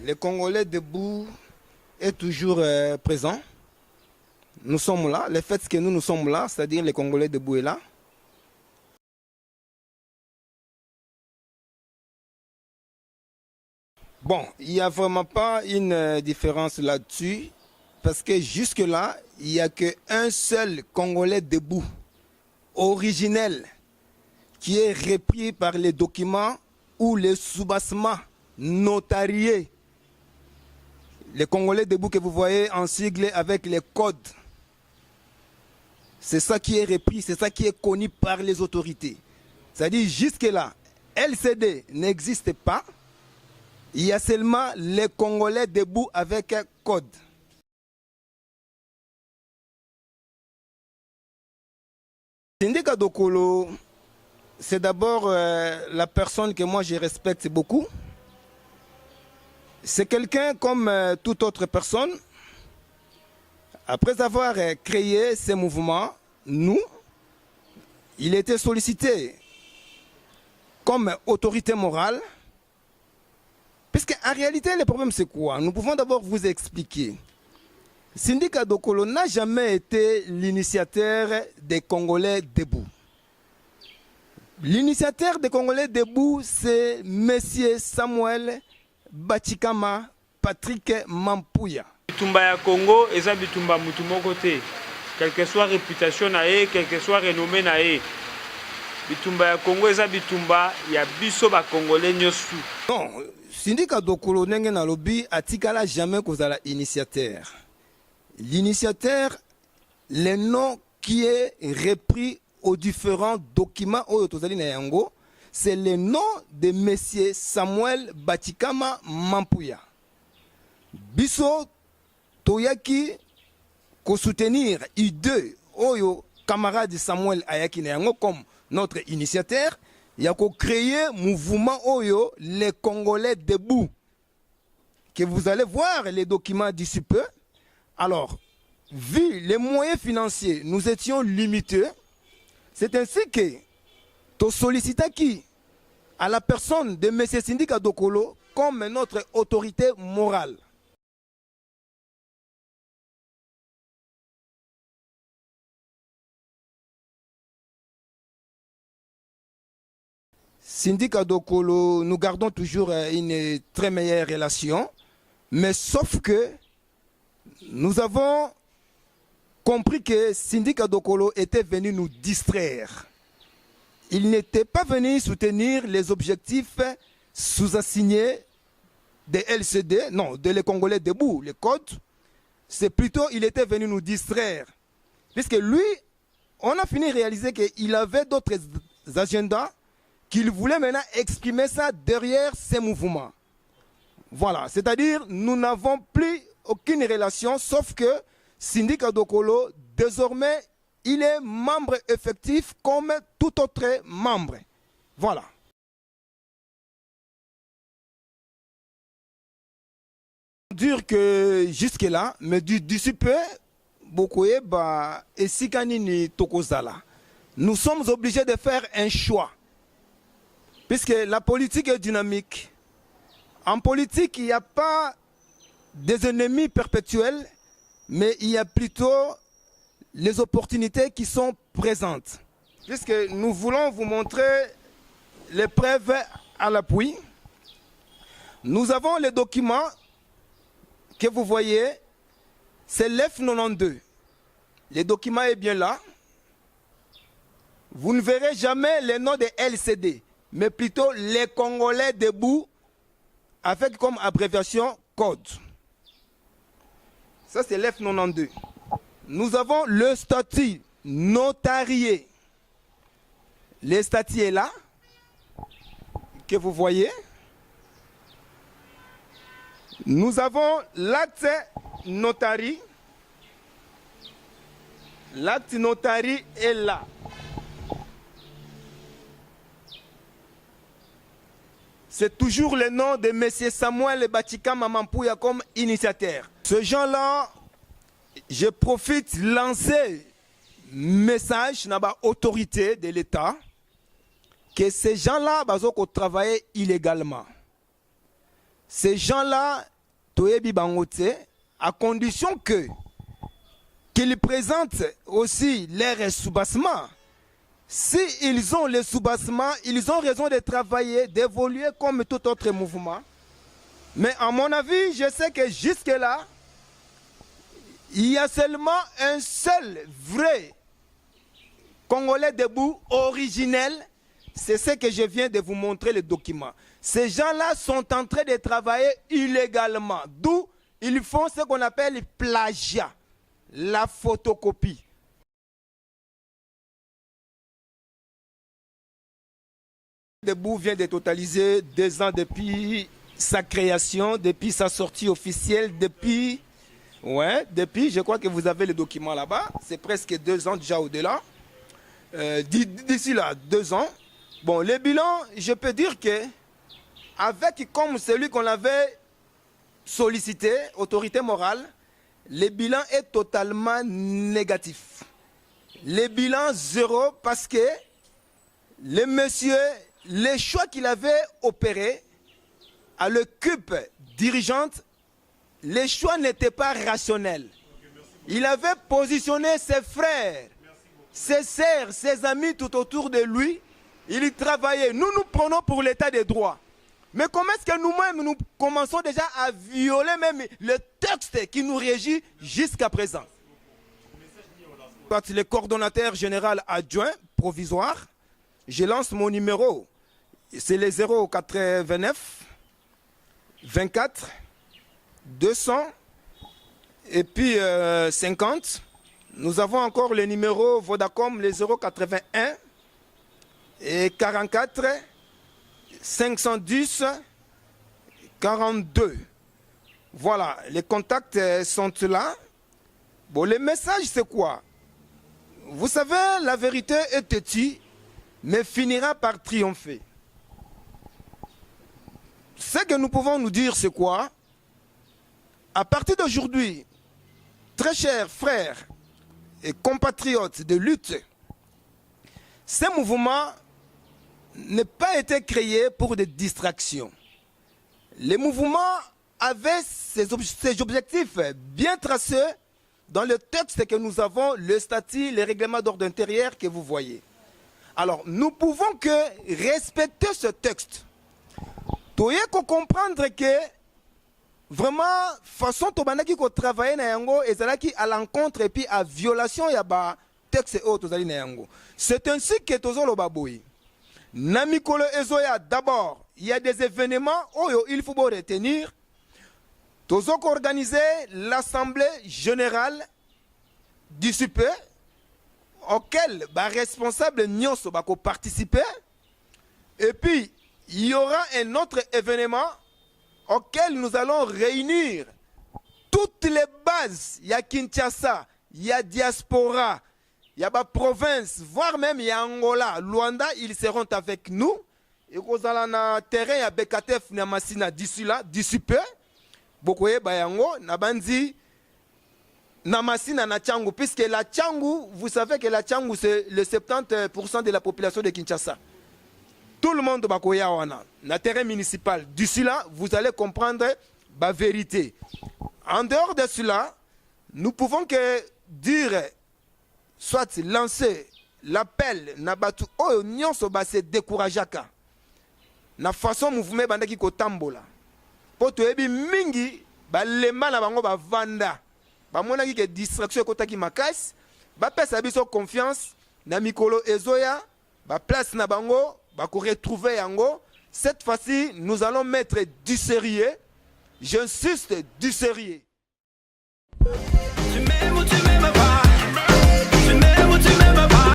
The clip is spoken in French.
les Congolais debout est toujours présent. Nous sommes là. Le fait que nous sommes là, c'est-à-dire les Congolais debout est là. Bon, il n'y a vraiment pas une différence là-dessus, parce que jusque-là, il n'y a qu'un seul Congolais debout, originel, qui est repris par les documents ou les soubassements notariés. Les Congolais debout que vous voyez en sigle avec les codes. C'est ça qui est repris, c'est ça qui est connu par les autorités. C'est-à-dire jusque-là, LCD n'existe pas. Il y a seulement les Congolais debout avec un code. Sindika Dokolo, c'est d'abord la personne que moi je respecte beaucoup. C'est quelqu'un comme toute autre personne. Après avoir créé ces mouvements, il était sollicité comme autorité morale. Parce qu'en réalité, le problème c'est quoi? Nous pouvons d'abord vous expliquer. Sindika Dokolo n'a jamais été l'initiateur des Congolais debout. L'initiateur des Congolais debout, c'est M. Samuel Bachikama Patrick Mampouya. Bitumba ya Congo, eza bitumba mutu moko te. Quelle que soit réputation na ye, quelle que soit renommée na ye. Bitumba ya Congo eza bitumba ya biso ba Congolais nyosu. Non, Sindika Dokolo nenge na lobi atikala jamais kozala initiateur. L'initiateur, le nom qui est repris aux différents documents oyo tozali na yango, c'est le nom de M. Samuel Bachikama Mampouya. Biso toyaki ko soutenir I2 oyo camarade Samuel ayaki na yango comme notre initiateur. Il y a créé mouvement Oyo, les Congolais debout. Que vous allez voir les documents d'ici peu. Alors, vu les moyens financiers, nous étions limités. C'est ainsi que tu sollicites qui à la personne de M. Sindika Dokolo comme notre autorité morale. Sindika Dokolo, nous gardons toujours une très meilleure relation, mais sauf que nous avons compris que Sindika Dokolo était venu nous distraire. Il n'était pas venu soutenir les objectifs sous-assignés des LCD, non, de les Congolais debout, les codes. C'est plutôt, il était venu nous distraire. Puisque lui, on a fini de réaliser qu'il avait d'autres agendas, qu'il voulait maintenant exprimer ça derrière ces mouvements. Voilà, c'est-à-dire nous n'avons plus aucune relation, sauf que Sindika Dokolo, désormais, il est membre effectif comme tout autre membre. Voilà. Dire que jusque-là, mais d'ici peu, beaucoup et Sikanini Tokozala. Nous sommes obligés de faire un choix. Puisque la politique est dynamique. En politique, il n'y a pas des ennemis perpétuels, mais il y a plutôt les opportunités qui sont présentes. Puisque nous voulons vous montrer les preuves à l'appui. Nous avons les documents que vous voyez, c'est l'F92. Le document est bien là. Vous ne verrez jamais les noms des LCD, mais plutôt les Congolais debout avec comme abréviation code. Ça, c'est l'F92. Nous avons le statut notarié. Le statut est là, que vous voyez. Nous avons l'acte notari. L'acte notari est là. C'est toujours le nom de M. Samuel Bachikama Mampouya comme initiateur. Ce gens-là, je profite de lancer message à l'autorité de l'État que ces gens-là ont travaillé illégalement. Ces gens-là, toyebi bango te, à condition que qu'ils présentent aussi leurs soubassements. Si ils ont les soubassements, ils ont raison de travailler, d'évoluer comme tout autre mouvement. Mais à mon avis, je sais que jusque-là, il y a seulement un seul vrai Congolais debout, originel. C'est ce que je viens de vous montrer, le document. Ces gens-là sont en train de travailler illégalement. D'où ils font ce qu'on appelle plagiat, la photocopie. Debout vient de totaliser 2 ans depuis sa création, depuis sa sortie officielle, depuis, je crois que vous avez le document là-bas, c'est presque 2 ans déjà au-delà. D'ici là, 2 ans. Bon, le bilan, je peux dire que, avec comme celui qu'on avait sollicité, autorité morale, le bilan est totalement négatif. Le bilan 0 parce que le monsieur, les choix qu'il avait opérés à l'équipe dirigeante, les choix n'étaient pas rationnels. Il avait positionné ses frères, ses sœurs, ses amis tout autour de lui. Il travaillait. Nous prenons pour l'état des droits. Mais comment est-ce que nous-mêmes, nous commençons déjà à violer même le texte qui nous régit jusqu'à présent? Le coordonnateur général adjoint provisoire, je lance mon numéro. C'est le 089 24 200 et puis 50. Nous avons encore le numéro Vodacom, le 081 et 44 510 42. Voilà, les contacts sont là. Bon, le message c'est quoi? Vous savez, la vérité est têtue, mais finira par triompher. Ce que nous pouvons nous dire, c'est quoi? À partir d'aujourd'hui, très chers frères et compatriotes de lutte, ce mouvement n'a pas été créé pour des distractions. Le mouvement avait ses objectifs bien tracés dans le texte que nous avons, le statut, les règlements d'ordre intérieur que vous voyez. Alors, nous pouvons que respecter ce texte. Vous devez comprendre que vraiment, façon tobanaki ko travailler na yango ezalaki à l'encontre et puis à violation ya ba texte o tozali na yango. C'est ainsi que tozolo baboyi. Na mikolo ezoya d'abord, il y a des événements oyo il faut retenir. Tozoko organiser l'assemblée générale du super auquel ba responsable nyonso bako participer et puis il y aura un autre événement auquel nous allons réunir toutes les bases. Il y a Kinshasa, il y a diaspora, il y a ma province, voire même il y a Angola, Luanda, ils seront avec nous. Et vous allez na terrain, il y a Bekatef, Namasina, d'ici là, d'ici peu. Beaucoup de bayango, nabandi, Namasina, na Tchangu, puisque la Tchangu, vous savez que la Tchangu, c'est le 70% de la population de Kinshasa. Tout le monde bakoya wana na terrain municipal. D'ici là, vous allez comprendre la vérité. En dehors de cela, nous pouvons que dire, soit lancer l'appel na batu oyo nyonso ba se décourageaka. Na façon mouvement bandaki ko tambola. Po to ebi mingi ba lemba na bango ba vanda. Ba monaki ke distraction ekotaki makasi, ba pesa biso confiance na mikolo ezoya, ba place na bango. Retrouver yango. Cette fois-ci, nous allons mettre du sérieux. J'insiste, du sérieux. Tu m'aimes ou tu